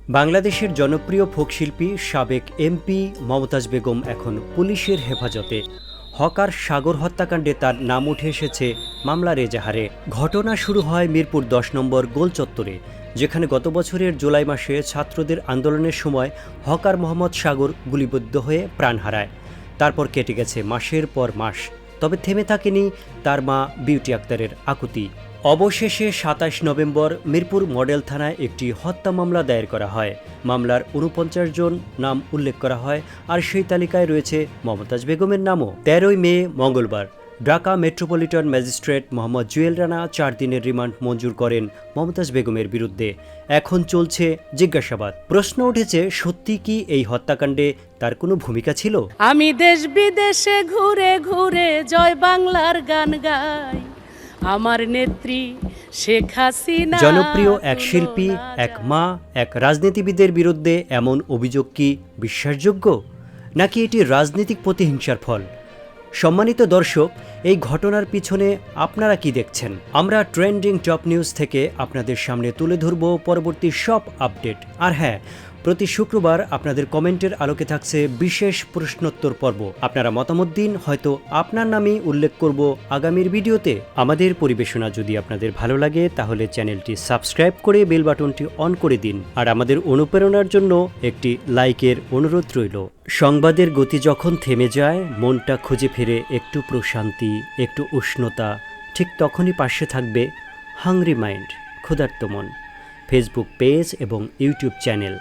বাংলাদেশের জনপ্রিয় ফোকশিল্পী সাবেক এমপি মমতাজ বেগম এখন পুলিশের হেফাজতে। হকার সাগর হত্যাকাণ্ডে তার নাম উঠে এসেছে মামলার এজাহারে। ঘটনা শুরু হয় মিরপুর 10 নম্বর গোল চত্বরে, যেখানে গত বছরের জুলাই মাসে ছাত্রদের আন্দোলনের সময় হকার মোহাম্মদ সাগর গুলিবিদ্ধ হয়ে প্রাণ হারায়। তারপর কেটে গেছে মাসের পর মাস, তবে থেমে থাকেনি তার মা বিউটি আক্তারের আকুতি। অবশেষে 27 নভেম্বর মিরপুর মডেল থানায় একটি হত্যা মামলা দায়ের করা হয়। মামলার 49 জন নাম উল্লেখ করা হয়, আর সেই তালিকায় রয়েছে মমতাজ বেগমের নামও। 13 মে মঙ্গলবার ঢাকা মেট্রোপলিটন ম্যাজিস্ট্রেট মোহাম্মদ জুয়েল রানা 4 দিনের রিমান্ড মঞ্জুর করেন মমতাজ বেগমের বিরুদ্ধে। এখন চলছে জিজ্ঞাসাবাদ। প্রশ্ন উঠেছে, সত্যি কি এই হত্যাকাণ্ডে তার কোনো ভূমিকা ছিল? আমি দেশ বিদেশে ঘুরে ঘুরে জয় বাংলার গান গাই, আমার নেত্রী শেখ হাসিনা। জনপ্রিয় এক শিল্পী, এক মা, এক রাজনীতিবিদের বিরুদ্ধে এমন অভিযোগ কি বিশ্বাসযোগ্য, নাকি এটি রাজনৈতিক প্রতিহিংসার ফল? সম্মানিত দর্শক, এই ঘটনার পিছনে আপনারা কি দেখছেন? আমরা ট্রেন্ডিং টপ নিউজ থেকে আপনাদের সামনে তুলে ধরব পরবর্তী সব আপডেট। আর হ্যাঁ, প্রতি শুক্রবার আপনাদের কমেন্টের আলোকে থাকছে বিশেষ প্রশ্নোত্তর পর্ব। আপনারা মতামত দিন, হয়তো আপনার নামই উল্লেখ করব আগামীর ভিডিওতে। আমাদের পরিবেশনা যদি আপনাদের ভালো লাগে তাহলে চ্যানেলটি সাবস্ক্রাইব করে বেল বাটনটি অন করে দিন, আর আমাদের অনুপ্রেরণার জন্য একটি লাইকের অনুরোধ রইল। সংবাদের গতি যখন থেমে যায়, মনটা খুঁজে ফিরে একটু প্রশান্তি, একটু উষ্ণতা, ঠিক তখনই পাশে থাকবে হাংরি মাইন্ড, ক্ষুধার্ত মন ফেসবুক পেজ এবং ইউটিউব চ্যানেল।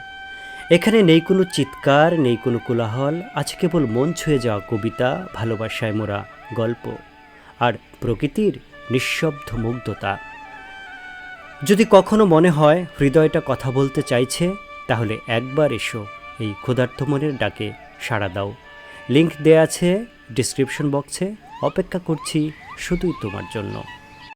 এখানে নেই কোনো চিৎকার, নেই কোনো কোলাহল, আছে কেবল মন ছুঁয়ে যাওয়া কবিতা, ভালোবাসায় মোরা গল্প, আর প্রকৃতির নিঃশব্দ মুগ্ধতা। যদি কখনো মনে হয় হৃদয়টা কথা বলতে চাইছে, তাহলে একবার এসো, এই ক্ষুধার্ত মনের ডাকে সাড়া দাও। লিংক দেয়া আছে ডিসক্রিপশন বক্সে। অপেক্ষা করছি শুধুই তোমার জন্য।